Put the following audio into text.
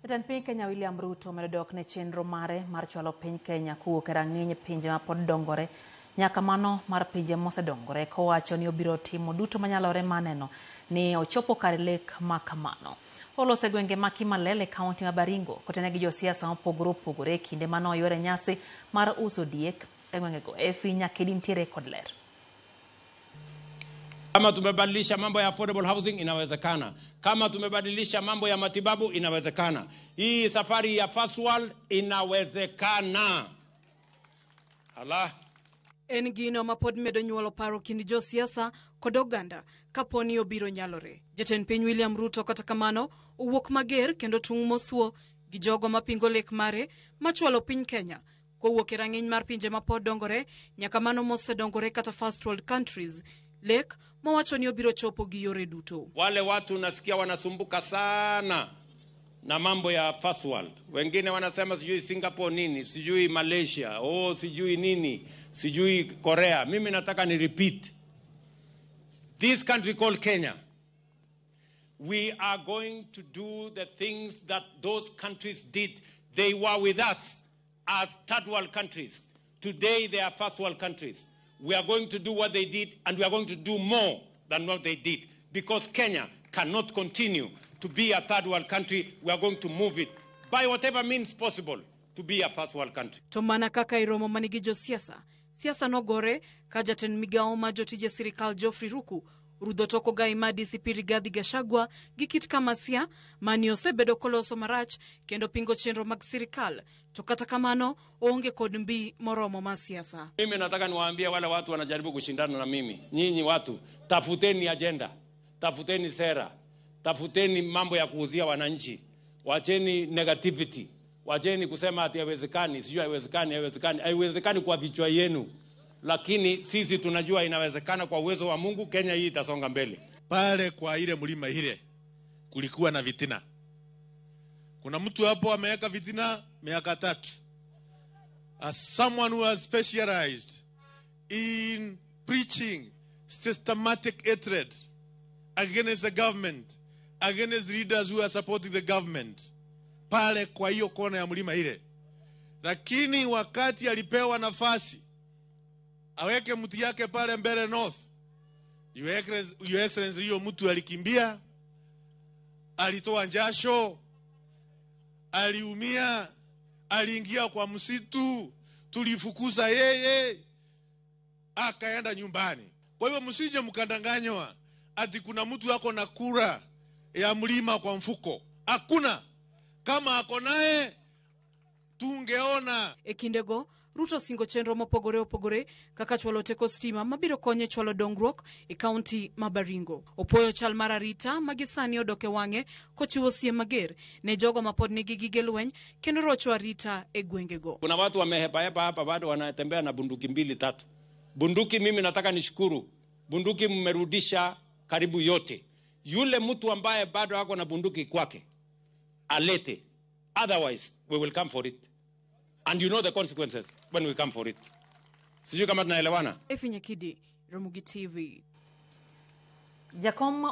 Jatend piny Kenya William Ruto medok ne chenro mare mar chwalo piny Kenya kuwuok e rang'iny pinje ma pod dongore nyaka mano mar pinje mosedongore, kowacho ni obiro timo duto manyalore maneno ni ochopo kar lek ma kamano. Olose gwenge ma Kimalele kaunti ma Baringo kotene gi josiasa mopogore opogore kinde mano yore nyasi mar uso diek e gwengego. Efi Nyakidi ntiere kod ler. Kama tumebadilisha mambo ya affordable housing inawezekana. Kama tumebadilisha mambo ya matibabu inawezekana. Hii safari ya First World inawezekana. Allah. En gino ma pod medo nyuolo paro kind josiasa kod oganda kaponi obiro nyalore. Jatend piny William Ruto kata kamano owuok mager kendo tung' mosuo gi jogo mapingo lek mare machwalo piny Kenya kowuok e rang'iny mar pinje ma pod dongore nyaka mano mosedongore kata first world countries. Lek mawacho ni obiro chopo gi yore duto. Wale watu nasikia wanasumbuka sana na mambo ya first world. Wengine wanasema sijui Singapore nini, sijui Malaysia, sijui nini, sijui Korea. Mimi nataka ni repeat. This country called Kenya, we are going to do the things that those countries did. They were with us as third world countries. Today they are first world countries. We are going to do what they did, and we are going to do more than what they did. Because Kenya cannot continue to be a third world country. We are going to move it by whatever means possible to be a first world country. To mana kaka iromo manigi josiasa, siasa nogore ka jatend migao ma jotije sirikal Geoffrey Ruku rudho toko gai ma DCP Rigathi Gachagua gi kit Kamasia mani osebedo koloso marach kendo pingo chenro mag sirikal. To kata kamano onge kod mbi moromo ma siasa. Mimi nataka niwaambie wale watu wanajaribu kushindana na mimi. Nyinyi watu, tafuteni agenda, tafuteni sera, tafuteni mambo ya kuuzia wananchi. Wacheni negativity. Wacheni kusema ati haiwezekani, sijui haiwezekani, haiwezekani kwa vichwa yenu. Lakini sisi tunajua inawezekana kwa uwezo wa Mungu. Kenya hii itasonga mbele. Pale kwa ile mlima ile kulikuwa na vitina. Kuna mtu hapo ameweka vitina miaka 3. As someone who has specialized in preaching systematic hatred against the government, against leaders who are supporting the government, pale kwa hiyo kona ya mlima ile. Lakini wakati alipewa nafasi aweke mti yake pale mbele north, Your Excellency, hiyo mtu alikimbia, alitoa njasho, aliumia, aliingia kwa msitu, tulifukuza yeye, akaenda nyumbani. Kwa hivyo msije mkandanganywa ati kuna mtu yako na kura ya mlima kwa mfuko. Hakuna. Kama ako naye tungeona. Ekindego Ruto singo chenro mopogore opogore kaka chwalo teko stima mabiro konye chwalo dongruok e kaunti ma Baringo. Opoyo chal mar arita magisani odoke wang'e kochiwo siem mager ne jogo mapod nigi gige lweny kendo rocho arita e gwengego. Kuna watu wamehepa hapa bado wanatembea na bunduki 2-3. Bunduki mimi nataka nishukuru. Bunduki mmerudisha karibu yote. Yule mtu ambaye bado hako na bunduki kwake alete. Otherwise we will come for it. And you know the consequences when we come for it. Sijui kama tunaelewana. Efi Nyakidi, Ramogi TV.